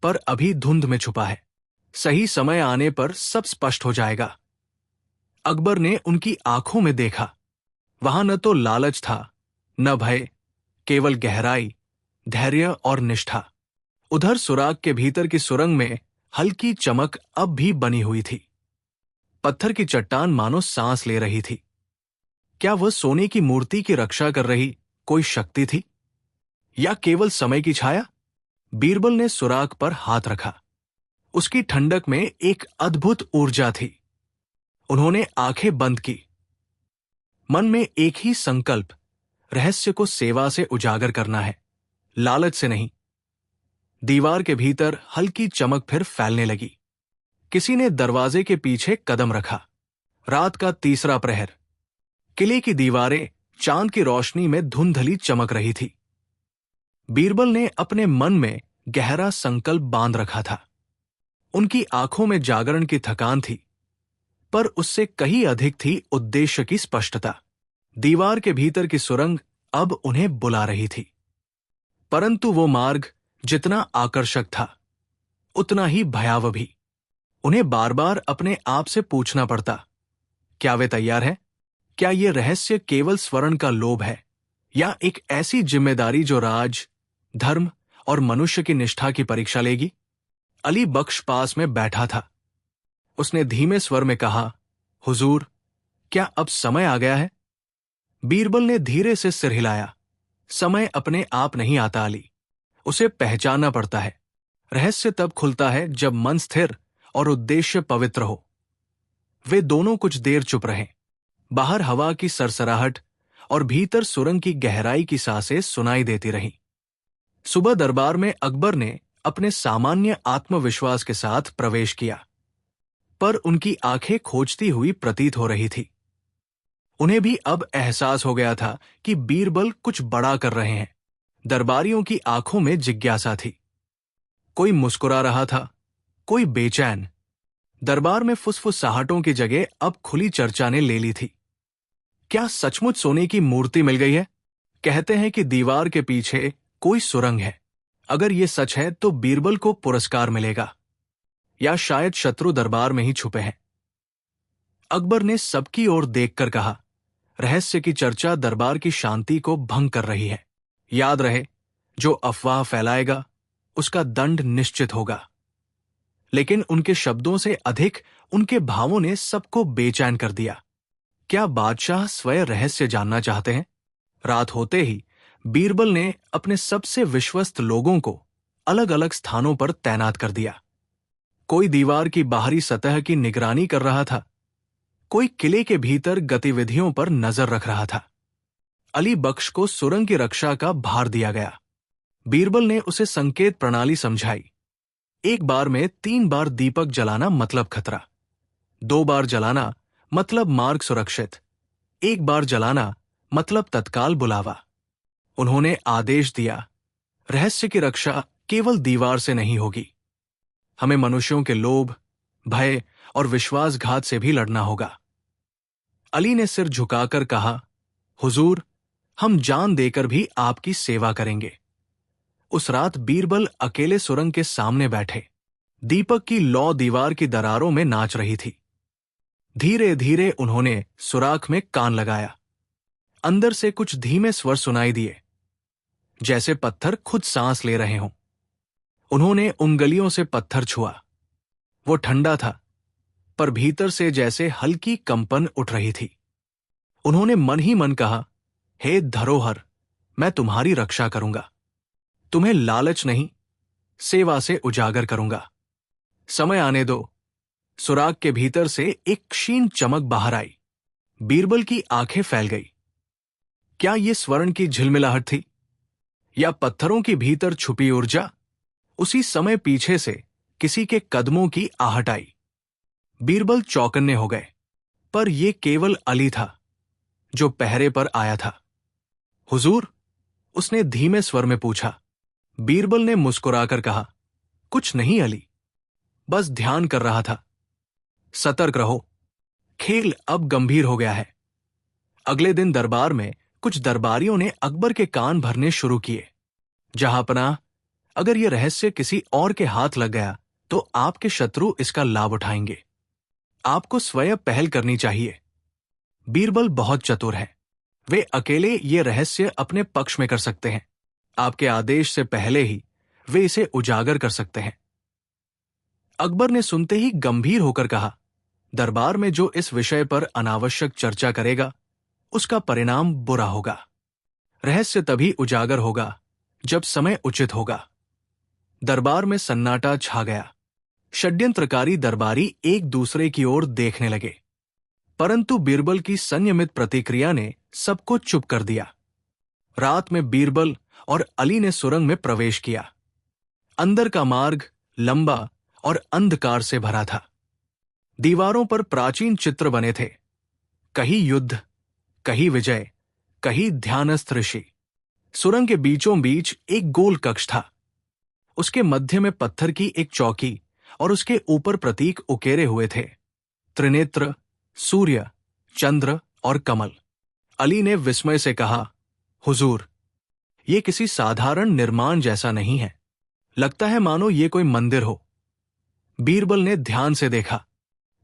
A: पर अभी धुंध में छुपा है। सही समय आने पर सब स्पष्ट हो जाएगा। अकबर ने उनकी आंखों में देखा। वहां न तो लालच था, न भय, केवल गहराई, धैर्य और निष्ठा। उधर सुराग के भीतर की सुरंग में हल्की चमक अब भी बनी हुई थी। पत्थर की चट्टान मानो सांस ले रही थी। क्या वह सोने की मूर्ति की रक्षा कर रही कोई शक्ति थी, या केवल समय की छाया? बीरबल ने सुराग पर हाथ रखा। उसकी ठंडक में एक अद्भुत ऊर्जा थी। उन्होंने आंखें बंद की। मन में एक ही संकल्प, रहस्य को सेवा से उजागर करना है, लालच से नहीं। दीवार के भीतर हल्की चमक फिर फैलने लगी। किसी ने दरवाजे के पीछे कदम रखा। रात का तीसरा प्रहर। किले की दीवारें चांद की रोशनी में धुंधली चमक रही थी। बीरबल ने अपने मन में गहरा संकल्प बांध रखा था। उनकी आंखों में जागरण की थकान थी, पर उससे कहीं अधिक थी उद्देश्य की स्पष्टता। दीवार के भीतर की सुरंग अब उन्हें बुला रही थी, परंतु वो मार्ग जितना आकर्षक था, उतना ही भयावह भी। उन्हें बार बार अपने आप से पूछना पड़ता, क्या वे तैयार हैं? क्या ये रहस्य केवल स्वर्ण का लोभ है, या एक ऐसी जिम्मेदारी जो राज, धर्म और मनुष्य की निष्ठा की परीक्षा लेगी? अली बख्श पास में बैठा था। उसने धीमे स्वर में कहा, हुजूर, क्या अब समय आ गया है? बीरबल ने धीरे से सिर हिलाया। समय अपने आप नहीं आता अली, उसे पहचानना पड़ता है। रहस्य तब खुलता है जब मन स्थिर और उद्देश्य पवित्र हो। वे दोनों कुछ देर चुप रहे। बाहर हवा की सरसराहट और भीतर सुरंग की गहराई की सांसें सुनाई देती रहीं। सुबह दरबार में अकबर ने अपने सामान्य आत्मविश्वास के साथ प्रवेश किया, पर उनकी आंखें खोजती हुई प्रतीत हो रही थी। उन्हें भी अब एहसास हो गया था कि बीरबल कुछ बड़ा कर रहे हैं। दरबारियों की आंखों में जिज्ञासा थी। कोई मुस्कुरा रहा था, कोई बेचैन। दरबार में फुसफुसाहटों की जगह अब खुली चर्चा ने ले ली थी। क्या सचमुच सोने की मूर्ति मिल गई है? कहते हैं कि दीवार के पीछे कोई सुरंग है। अगर ये सच है तो बीरबल को पुरस्कार मिलेगा, या शायद शत्रु दरबार में ही छुपे हैं। अकबर ने सबकी ओर देखकर कहा, रहस्य की चर्चा दरबार की शांति को भंग कर रही है। याद रहे, जो अफवाह फैलाएगा उसका दंड निश्चित होगा। लेकिन उनके शब्दों से अधिक उनके भावों ने सबको बेचैन कर दिया। क्या बादशाह स्वयं रहस्य जानना चाहते हैं? रात होते ही बीरबल ने अपने सबसे विश्वस्त लोगों को अलग अलग स्थानों पर तैनात कर दिया। कोई दीवार की बाहरी सतह की निगरानी कर रहा था, कोई किले के भीतर गतिविधियों पर नजर रख रहा था। अली बख्श को सुरंग की रक्षा का भार दिया गया। बीरबल ने उसे संकेत प्रणाली समझाई। एक बार में 3 बार दीपक जलाना मतलब खतरा, 2 बार जलाना मतलब मार्ग सुरक्षित, 1 बार जलाना मतलब तत्काल बुलावा। उन्होंने आदेश दिया, रहस्य की रक्षा केवल दीवार से नहीं होगी, हमें मनुष्यों के लोभ, भय और विश्वासघात से भी लड़ना होगा। अली ने सिर झुकाकर कहा, हुजूर, हम जान देकर भी आपकी सेवा करेंगे। उस रात बीरबल अकेले सुरंग के सामने बैठे। दीपक की लौ दीवार की दरारों में नाच रही थी। धीरे धीरे उन्होंने सुराख में कान लगाया। अंदर से कुछ धीमे स्वर सुनाई दिए, जैसे पत्थर खुद सांस ले रहे हों। उन्होंने उंगलियों से पत्थर छुआ। वो ठंडा था, पर भीतर से जैसे हल्की कंपन उठ रही थी। उन्होंने मन ही मन कहा, हे धरोहर, मैं तुम्हारी रक्षा करूंगा। तुम्हें लालच नहीं, सेवा से उजागर करूंगा। समय आने दो। सुराग के भीतर से एक क्षीण चमक बाहर आई। बीरबल की आंखें फैल गई। क्या ये स्वर्ण की झिलमिलाहट थी या पत्थरों की भीतर छुपी ऊर्जा? उसी समय पीछे से किसी के कदमों की आहट आई। बीरबल चौकन्ने हो गए, पर यह केवल अली था जो पहरे पर आया था। हुजूर, उसने धीमे स्वर में पूछा। बीरबल ने मुस्कुराकर कहा, कुछ नहीं अली, बस ध्यान कर रहा था। सतर्क रहो, खेल अब गंभीर हो गया है। अगले दिन दरबार में कुछ दरबारियों ने अकबर के कान भरने शुरू किए। जहांपनाह, अगर यह रहस्य किसी और के हाथ लग गया तो आपके शत्रु इसका लाभ उठाएंगे। आपको स्वयं पहल करनी चाहिए। बीरबल बहुत चतुर है, वे अकेले ये रहस्य अपने पक्ष में कर सकते हैं। आपके आदेश से पहले ही वे इसे उजागर कर सकते हैं। अकबर ने सुनते ही गंभीर होकर कहा, दरबार में जो इस विषय पर अनावश्यक चर्चा करेगा उसका परिणाम बुरा होगा। रहस्य तभी उजागर होगा जब समय उचित होगा। दरबार में सन्नाटा छा गया। षड्यंत्रकारी दरबारी एक दूसरे की ओर देखने लगे, परंतु बीरबल की संयमित प्रतिक्रिया ने सबको चुप कर दिया। रात में बीरबल और अली ने सुरंग में प्रवेश किया। अंदर का मार्ग लंबा और अंधकार से भरा था। दीवारों पर प्राचीन चित्र बने थे, कहीं युद्ध, कहीं विजय, कहीं ध्यानस्थ ऋषि। सुरंग के बीचों बीच एक गोल कक्ष था। उसके मध्य में पत्थर की एक चौकी और उसके ऊपर प्रतीक उकेरे हुए थे, त्रिनेत्र, सूर्य, चंद्र और कमल। अली ने विस्मय से कहा, हुजूर, ये किसी साधारण निर्माण जैसा नहीं है, लगता है मानो ये कोई मंदिर हो। बीरबल ने ध्यान से देखा।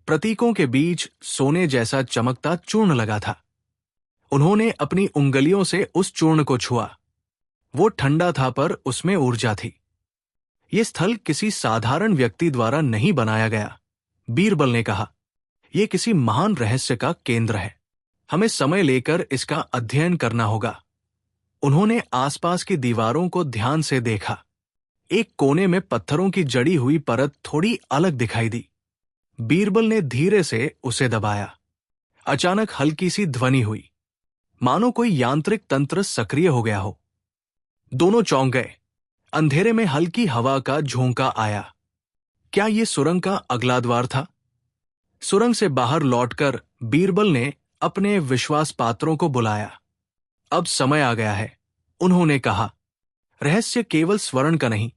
A: प्रतीकों के बीच सोने जैसा चमकता चूर्ण लगा था। उन्होंने अपनी उंगलियों से उस चूर्ण को छुआ। वो ठंडा था, पर उसमें ऊर्जा थी। ये स्थल किसी साधारण व्यक्ति द्वारा नहीं बनाया गया। बीरबल ने कहा, यह किसी महान रहस्य का केंद्र है। हमें समय लेकर इसका अध्ययन करना होगा। उन्होंने आसपास की दीवारों को ध्यान से देखा। एक कोने में पत्थरों की जड़ी हुई परत थोड़ी अलग दिखाई दी। बीरबल ने धीरे से उसे दबाया। अचानक हल्की सी ध्वनि हुई, मानो कोई यांत्रिक तंत्र सक्रिय हो गया हो। दोनों चौंक गए। अंधेरे में हल्की हवा का झोंका आया। क्या यह सुरंग का अगला द्वार था? सुरंग से बाहर लौटकर बीरबल ने अपने विश्वास पात्रों को बुलाया। अब समय आ गया है, उन्होंने कहा। रहस्य केवल स्वर्ण का नहीं,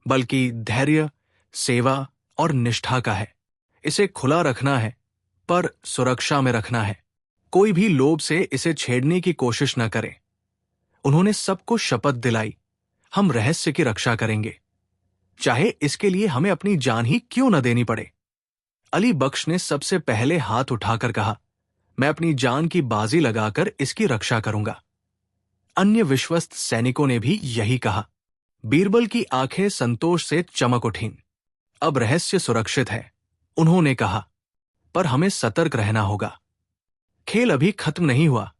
A: बल्कि धैर्य, सेवा और निष्ठा का है। इसे खुला रखना है, पर सुरक्षा में रखना है। कोई भी लोभ से इसे छेड़ने की कोशिश न करे। उन्होंने सबको शपथ दिलाई, हम रहस्य की रक्षा करेंगे, चाहे इसके लिए हमें अपनी जान ही क्यों न देनी पड़े। अली बख्श ने सबसे पहले हाथ उठाकर कहा, मैं अपनी जान की बाजी लगाकर इसकी रक्षा करूंगा। अन्य विश्वस्त सैनिकों ने भी यही कहा। बीरबल की आंखें संतोष से चमक उठीं। अब रहस्य सुरक्षित है, उन्होंने कहा, पर हमें सतर्क रहना होगा। खेल अभी खत्म नहीं हुआ।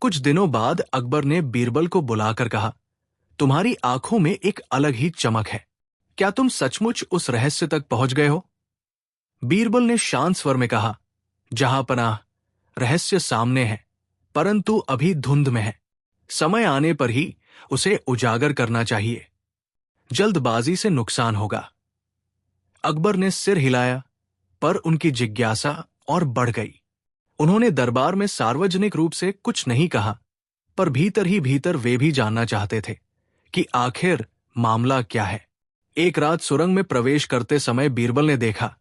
A: कुछ दिनों बाद अकबर ने बीरबल को बुलाकर कहा, तुम्हारी आंखों में एक अलग ही चमक है। क्या तुम सचमुच उस रहस्य तक पहुंच गए हो? बीरबल ने शांत स्वर में कहा, जहांपनाह, रहस्य सामने है, परंतु अभी धुंध में है। समय आने पर ही उसे उजागर करना चाहिए। जल्दबाजी से नुकसान होगा। अकबर ने सिर हिलाया, पर उनकी जिज्ञासा और बढ़ गई। उन्होंने दरबार में सार्वजनिक रूप से कुछ नहीं कहा, पर भीतर ही भीतर वे भी जानना चाहते थे कि आखिर मामला क्या है। एक रात सुरंग में प्रवेश करते समय बीरबल ने देखा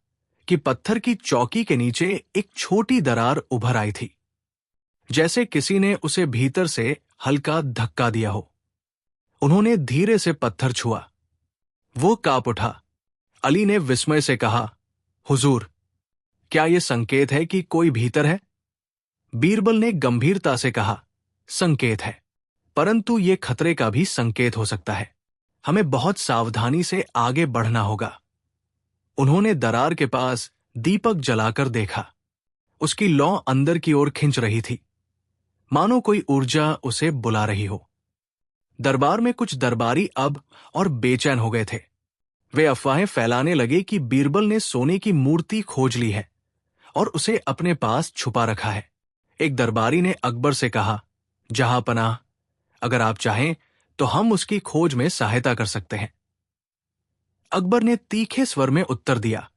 A: कि पत्थर की चौकी के नीचे एक छोटी दरार उभर आई थी, जैसे किसी ने उसे भीतर से हल्का धक्का दिया हो। उन्होंने धीरे से पत्थर छुआ। वो कांप उठा। अली ने विस्मय से कहा, हुजूर, क्या यह संकेत है कि कोई भीतर है? बीरबल ने गंभीरता से कहा, संकेत है, परंतु यह खतरे का भी संकेत हो सकता है। हमें बहुत सावधानी से आगे बढ़ना होगा। उन्होंने दरार के पास दीपक जलाकर देखा। उसकी लौ अंदर की ओर खिंच रही थी, मानो कोई ऊर्जा उसे बुला रही हो। दरबार में कुछ दरबारी अब और बेचैन हो गए थे। वे अफवाहें फैलाने लगे कि बीरबल ने सोने की मूर्ति खोज ली है और उसे अपने पास छुपा रखा है। एक दरबारी ने अकबर से कहा, जहांपनाह, अगर आप चाहें तो हम उसकी खोज में सहायता कर सकते हैं। अकबर ने तीखे स्वर में उत्तर दिया,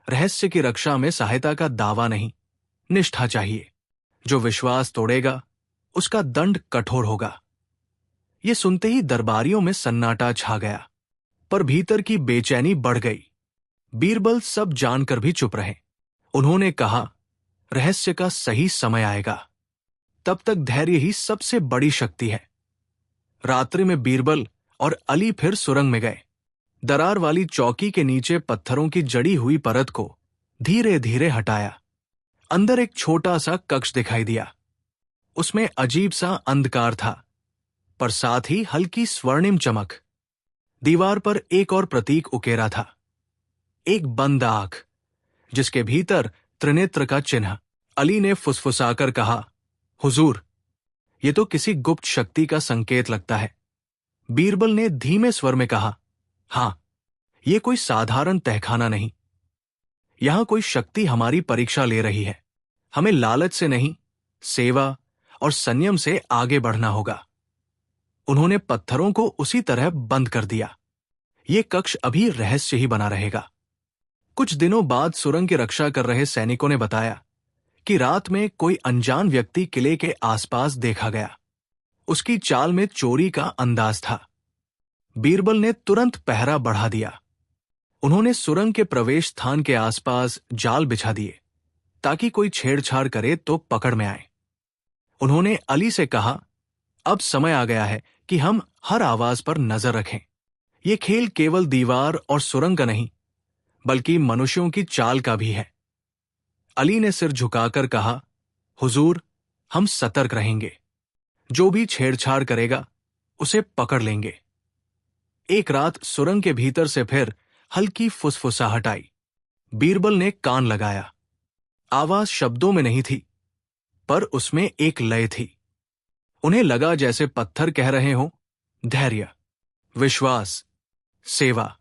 A: रहस्य की रक्षा में सहायता का दावा नहीं, निष्ठा चाहिए। जो विश्वास तोड़ेगा उसका दंड कठोर होगा। यह सुनते ही दरबारियों में सन्नाटा छा गया, पर भीतर की बेचैनी बढ़ गई। बीरबल सब जानकर भी चुप रहे। उन्होंने कहा, रहस्य का सही समय आएगा, तब तक धैर्य ही सबसे बड़ी शक्ति है। रात्रि में बीरबल और अली फिर सुरंग में गए। दरार वाली चौकी के नीचे पत्थरों की जड़ी हुई परत को धीरे धीरे हटाया। अंदर एक छोटा सा कक्ष दिखाई दिया। उसमें अजीब सा अंधकार था, पर साथ ही हल्की स्वर्णिम चमक। दीवार पर एक और प्रतीक उकेरा था, एक बंद आंख, जिसके भीतर त्रिनेत्र का चिन्ह। अली ने फुसफुसाकर कहा, हुजूर, ये तो किसी गुप्त शक्ति का संकेत लगता है। बीरबल ने धीमे स्वर में कहा, हां, यह कोई साधारण तहखाना नहीं। यहां कोई शक्ति हमारी परीक्षा ले रही है। हमें लालच से नहीं, सेवा और संयम से आगे बढ़ना होगा। उन्होंने पत्थरों को उसी तरह बंद कर दिया। यह कक्ष अभी रहस्य ही बना रहेगा। कुछ दिनों बाद सुरंग की रक्षा कर रहे सैनिकों ने बताया कि रात में कोई अनजान व्यक्ति किले के आसपास देखा गया। उसकी चाल में चोरी का अंदाज था। बीरबल ने तुरंत पहरा बढ़ा दिया। उन्होंने सुरंग के प्रवेश स्थान के आसपास जाल बिछा दिए, ताकि कोई छेड़छाड़ करे तो पकड़ में आए। उन्होंने अली से कहा, अब समय आ गया है कि हम हर आवाज पर नजर रखें। यह खेल केवल दीवार और सुरंग का नहीं, बल्कि मनुष्यों की चाल का भी है। अली ने सिर झुकाकर कहा, हुजूर, हम सतर्क रहेंगे। जो भी छेड़छाड़ करेगा उसे पकड़ लेंगे। एक रात सुरंग के भीतर से फिर हल्की फुसफुसाहट आई। बीरबल ने कान लगाया। आवाज शब्दों में नहीं थी, पर उसमें एक लय थी। उन्हें लगा जैसे पत्थर कह रहे हों, धैर्य, विश्वास, सेवा।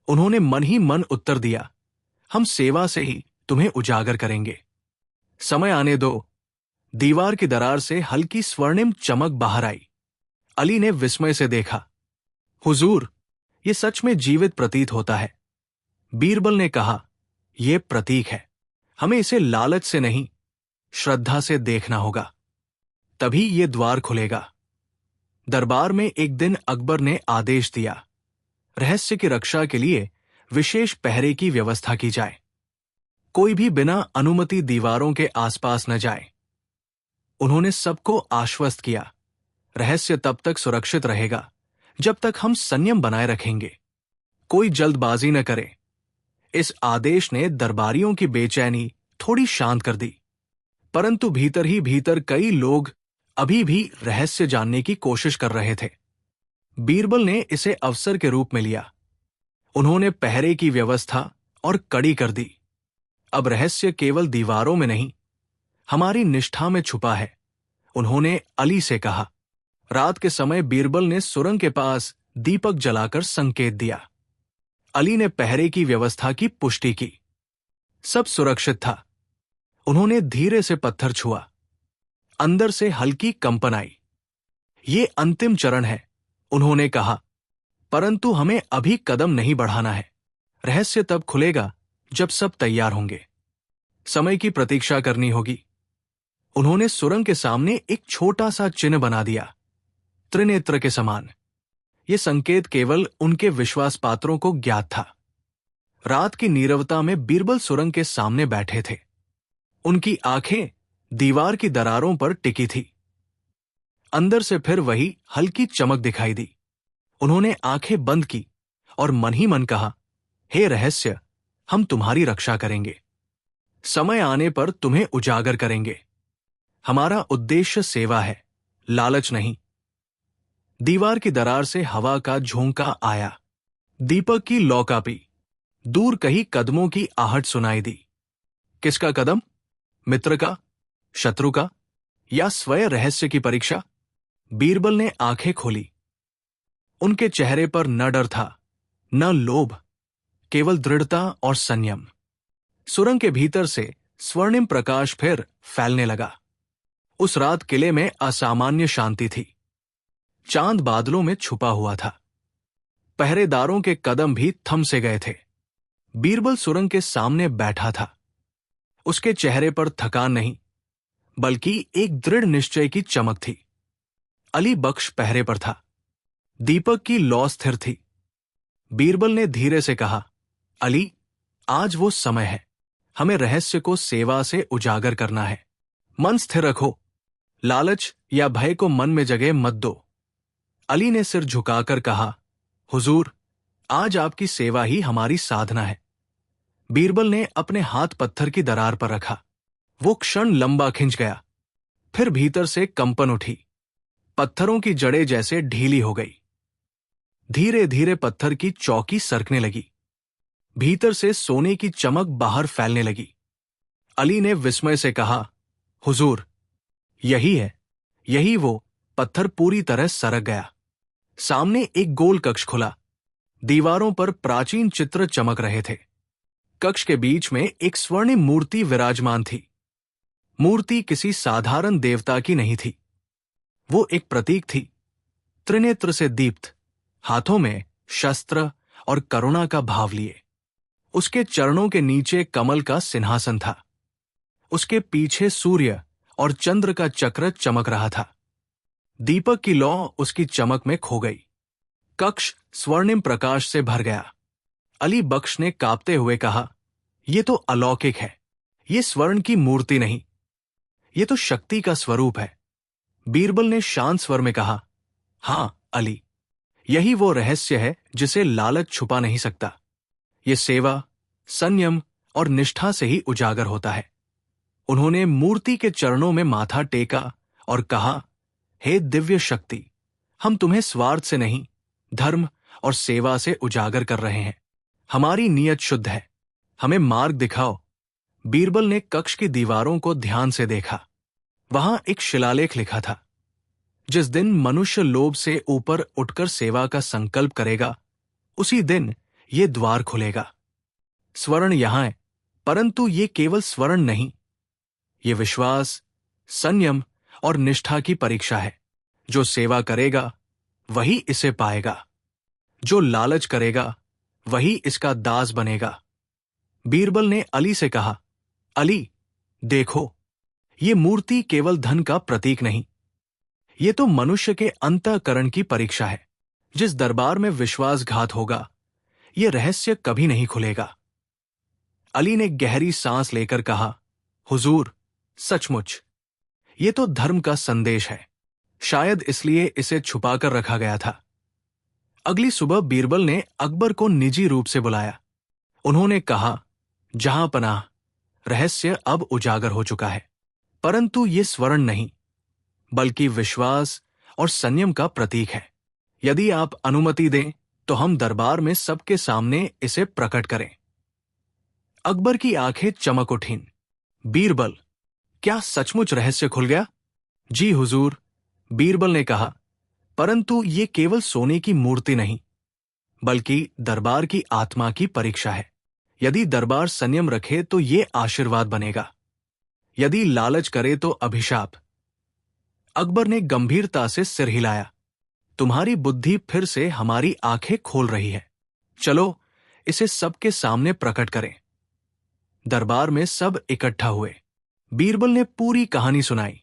A: उन्होंने मन ही मन उत्तर दिया, हम सेवा से ही तुम्हें उजागर करेंगे। समय आने दो। दीवार की दरार से हल्की स्वर्णिम चमक बाहर आई। अली ने विस्मय से देखा, हुजूर, यह सच में जीवित प्रतीत होता है। बीरबल ने कहा, यह प्रतीक है। हमें इसे लालच से नहीं, श्रद्धा से देखना होगा, तभी यह द्वार खुलेगा। दरबार में एक दिन अकबर ने आदेश दिया, रहस्य की रक्षा के लिए विशेष पहरे की व्यवस्था की जाए। कोई भी बिना अनुमति दीवारों के आसपास न जाए। उन्होंने सबको आश्वस्त किया, रहस्य तब तक सुरक्षित रहेगा जब तक हम संयम बनाए रखेंगे। कोई जल्दबाजी न करे। इस आदेश ने दरबारियों की बेचैनी थोड़ी शांत कर दी, परंतु भीतर ही भीतर कई लोग अभी भी रहस्य जानने की कोशिश कर रहे थे। बीरबल ने इसे अवसर के रूप में लिया। उन्होंने पहरे की व्यवस्था और कड़ी कर दी। अब रहस्य केवल दीवारों में नहीं, हमारी निष्ठा में छुपा है उन्होंने अली से कहा। रात के समय बीरबल ने सुरंग के पास दीपक जलाकर संकेत दिया। अली ने पहरे की व्यवस्था की पुष्टि की। सब सुरक्षित था। उन्होंने धीरे से पत्थर छुआ। अंदर से हल्की कंपन आई। ये अंतिम चरण है, उन्होंने कहा, परंतु हमें अभी कदम नहीं बढ़ाना है। रहस्य तब खुलेगा जब सब तैयार होंगे। समय की प्रतीक्षा करनी होगी। उन्होंने सुरंग के सामने एक छोटा सा चिन्ह बना दिया, त्रिनेत्र के समान। यह संकेत केवल उनके विश्वास पात्रों को ज्ञात था। रात की नीरवता में बीरबल सुरंग के सामने बैठे थे। उनकी आंखें दीवार की दरारों पर टिकी थी। अंदर से फिर वही हल्की चमक दिखाई दी। उन्होंने आंखें बंद की और मन ही मन कहा, हे रहस्य, हम तुम्हारी रक्षा करेंगे। समय आने पर तुम्हें उजागर करेंगे। हमारा उद्देश्य सेवा है, लालच नहीं। दीवार की दरार से हवा का झोंका आया। दीपक की लौ कांपी। दूर कहीं कदमों की आहट सुनाई दी। किसका कदम? मित्र का, शत्रु का, या स्वयं रहस्य की परीक्षा? बीरबल ने आंखें खोली। उनके चेहरे पर न डर था, न लोभ, केवल दृढ़ता और संयम। सुरंग के भीतर से स्वर्णिम प्रकाश फिर फैलने लगा। उस रात किले में असामान्य शांति थी। चांद बादलों में छुपा हुआ था। पहरेदारों के कदम भी थम से गए थे। बीरबल सुरंग के सामने बैठा था। उसके चेहरे पर थकान नहीं, बल्कि एक दृढ़ निश्चय की चमक थी। अली बख्श पहरे पर था। दीपक की लौ स्थिर थी। बीरबल ने धीरे से कहा, अली, आज वो समय है। हमें रहस्य को सेवा से उजागर करना है। मन स्थिर रखो। लालच या भय को मन में जगह मत दो। अली ने सिर झुकाकर कहा, हुजूर, आज आपकी सेवा ही हमारी साधना है। बीरबल ने अपने हाथ पत्थर की दरार पर रखा। वो क्षण लंबा खिंच गया। फिर भीतर से कंपन उठी। पत्थरों की जड़ें जैसे ढीली हो गई। धीरे धीरे पत्थर की चौकी सरकने लगी। भीतर से सोने की चमक बाहर फैलने लगी। अली ने विस्मय से कहा, हुजूर, यही है। यही वो। पत्थर पूरी तरह सरक गया। सामने एक गोल कक्ष खुला। दीवारों पर प्राचीन चित्र चमक रहे थे। कक्ष के बीच में एक स्वर्णिम मूर्ति विराजमान थी। मूर्ति किसी साधारण देवता की नहीं थी। वो एक प्रतीक थी, त्रिनेत्र से दीप्त, हाथों में शस्त्र और करुणा का भाव लिए। उसके चरणों के नीचे कमल का सिंहासन था। उसके पीछे सूर्य और चंद्र का चक्र चमक रहा था। दीपक की लौ उसकी चमक में खो गई। कक्ष स्वर्णिम प्रकाश से भर गया। अली बख्श ने कांपते हुए कहा, यह तो अलौकिक है। ये स्वर्ण की मूर्ति नहीं, ये तो शक्ति का स्वरूप है। बीरबल ने शांत स्वर में कहा, हां अली, यही वो रहस्य है जिसे लालच छुपा नहीं सकता। ये सेवा, संयम और निष्ठा से ही उजागर होता है। उन्होंने मूर्ति के चरणों में माथा टेका और कहा, हे दिव्य शक्ति, हम तुम्हें स्वार्थ से नहीं, धर्म और सेवा से उजागर कर रहे हैं। हमारी नीयत शुद्ध है, हमें मार्ग दिखाओ। बीरबल ने कक्ष की दीवारों को ध्यान से देखा। वहां एक शिलालेख लिखा था, जिस दिन मनुष्य लोभ से ऊपर उठकर सेवा का संकल्प करेगा, उसी दिन ये द्वार खुलेगा। स्वर्ण यहां है, परंतु ये केवल स्वर्ण नहीं, ये विश्वास, संयम और निष्ठा की परीक्षा है। जो सेवा करेगा वही इसे पाएगा। जो लालच करेगा वही इसका दास बनेगा। बीरबल ने अली से कहा, अली, देखो, ये मूर्ति केवल धन का प्रतीक नहीं, ये तो मनुष्य के अंतःकरण की परीक्षा है। जिस दरबार में विश्वासघात होगा, ये रहस्य कभी नहीं खुलेगा। अली ने गहरी सांस लेकर कहा, हुजूर, सचमुच ये तो धर्म का संदेश है। शायद इसलिए इसे छुपाकर रखा गया था। अगली सुबह बीरबल ने अकबर को निजी रूप से बुलाया। उन्होंने कहा, जहां पनाह, रहस्य अब उजागर हो चुका है, परंतु ये स्वर्ण नहीं, बल्कि विश्वास और संयम का प्रतीक है। यदि आप अनुमति दें तो हम दरबार में सबके सामने इसे प्रकट करें। अकबर की आंखें चमक उठीं। बीरबल, क्या सचमुच रहस्य खुल गया? जी हुजूर, बीरबल ने कहा, परंतु ये केवल सोने की मूर्ति नहीं, बल्कि दरबार की आत्मा की परीक्षा है। यदि दरबार संयम रखे तो ये आशीर्वाद बनेगा, यदि लालच करे तो अभिशाप। अकबर ने गंभीरता से सिर हिलाया। तुम्हारी बुद्धि फिर से हमारी आंखें खोल रही है। चलो इसे सबके सामने प्रकट करें। दरबार में सब इकट्ठा हुए। बीरबल ने पूरी कहानी सुनाई।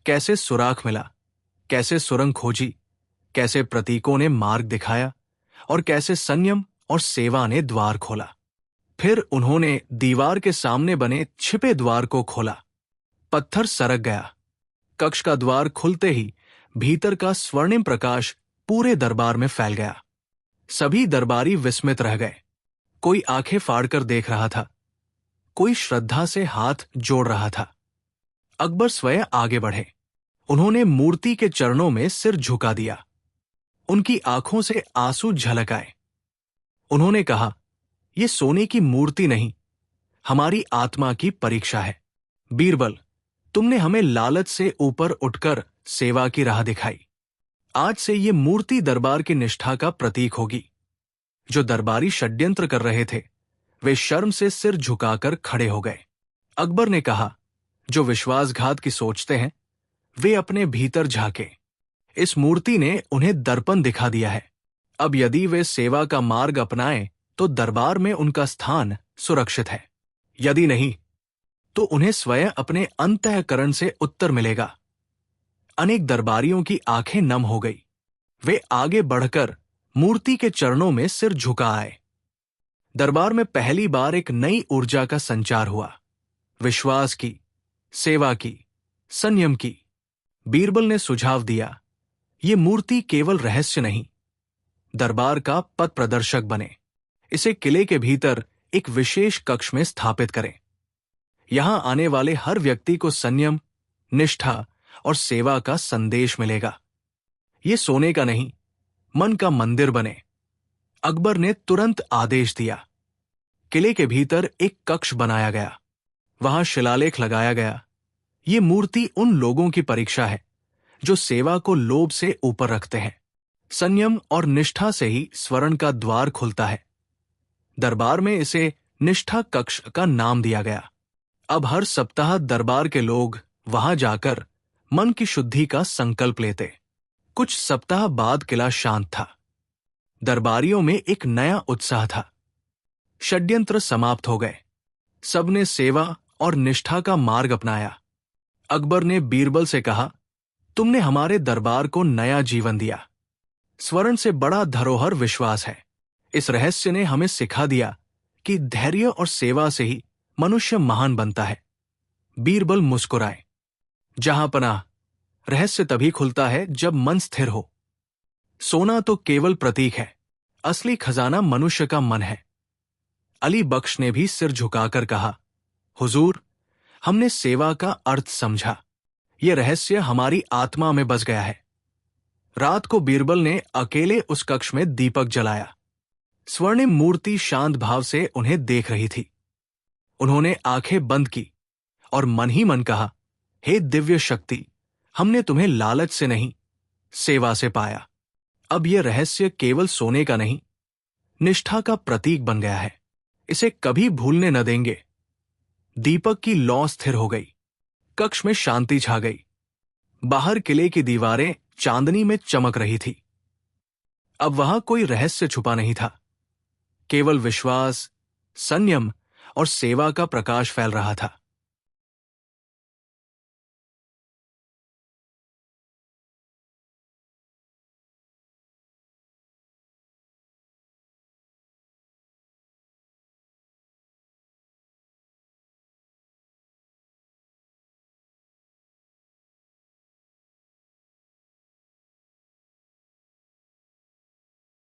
A: कैसे सुराख मिला, कैसे सुरंग खोजी, कैसे प्रतीकों ने मार्ग दिखाया और कैसे संयम और सेवा ने द्वार खोला। फिर उन्होंने दीवार के सामने बने छिपे द्वार को खोला। पत्थर सरक गया। कक्ष का द्वार खुलते ही भीतर का स्वर्णिम प्रकाश पूरे दरबार में फैल गया। सभी दरबारी विस्मित रह गए। कोई आंखें फाड़कर देख रहा था, कोई श्रद्धा से हाथ जोड़ रहा था। अकबर स्वयं आगे बढ़े। उन्होंने मूर्ति के चरणों में सिर झुका दिया। उनकी आंखों से आंसू झलक आए। उन्होंने कहा, यह सोने की मूर्ति नहीं, हमारी आत्मा की परीक्षा है। बीरबल, तुमने हमें लालच से ऊपर उठकर सेवा की राह दिखाई। आज से ये मूर्ति दरबार की निष्ठा का प्रतीक होगी। जो दरबारी षड्यंत्र कर रहे थे, वे शर्म से सिर झुकाकर खड़े हो गए। अकबर ने कहा, जो विश्वासघात की सोचते हैं, वे अपने भीतर झांके। इस मूर्ति ने उन्हें दर्पण दिखा दिया है। अब यदि वे सेवा का मार्ग अपनाएं तो दरबार में उनका स्थान सुरक्षित है। यदि नहीं तो उन्हें स्वयं अपने अंतःकरण से उत्तर मिलेगा। अनेक दरबारियों की आंखें नम हो गई। वे आगे बढ़कर मूर्ति के चरणों में सिर झुका आए। दरबार में पहली बार एक नई ऊर्जा का संचार हुआ। विश्वास की, सेवा की, संयम की। बीरबल ने सुझाव दिया, ये मूर्ति केवल रहस्य नहीं, दरबार का पथ प्रदर्शक बने। इसे किले के भीतर एक विशेष कक्ष में स्थापित करें। यहां आने वाले हर व्यक्ति को संयम, निष्ठा और सेवा का संदेश मिलेगा। ये सोने का नहीं, मन का मंदिर बने। अकबर ने तुरंत आदेश दिया। किले के भीतर एक कक्ष बनाया गया। वहां शिलालेख लगाया गया, ये मूर्ति उन लोगों की परीक्षा है जो सेवा को लोभ से ऊपर रखते हैं। संयम और निष्ठा से ही स्वर्ण का द्वार खुलता है। दरबार में इसे निष्ठा कक्ष का नाम दिया गया। अब हर सप्ताह दरबार के लोग वहां जाकर मन की शुद्धि का संकल्प लेते। कुछ सप्ताह बाद किला शांत था। दरबारियों में एक नया उत्साह था। षड्यंत्र समाप्त हो गए। सबने सेवा और निष्ठा का मार्ग अपनाया। अकबर ने बीरबल से कहा, तुमने हमारे दरबार को नया जीवन दिया। स्वर्ण से बड़ा धरोहर विश्वास है। इस रहस्य ने हमें सिखा दिया कि धैर्य और सेवा से ही मनुष्य महान बनता है। बीरबल मुस्कुराए। जहां पनाह, रहस्य तभी खुलता है जब मन स्थिर हो। सोना तो केवल प्रतीक है, असली खजाना मनुष्य का मन है। अली बख्श ने भी सिर झुकाकर कहा, हुजूर, हमने सेवा का अर्थ समझा। यह रहस्य हमारी आत्मा में बस गया है। रात को बीरबल ने अकेले उस कक्ष में दीपक जलाया। स्वर्णिम मूर्ति शांत भाव से उन्हें देख रही थी। उन्होंने आंखें बंद की और मन ही मन कहा, हे दिव्य शक्ति, हमने तुम्हें लालच से नहीं, सेवा से पाया। अब यह रहस्य केवल सोने का नहीं, निष्ठा का प्रतीक बन गया है। इसे कभी भूलने न देंगे। दीपक की लौ स्थिर हो गई। कक्ष में शांति छा गई। बाहर किले की दीवारें चांदनी में चमक रही थी। अब वहां कोई रहस्य छुपा नहीं था। केवल विश्वास, संयम और सेवा का प्रकाश फैल रहा था।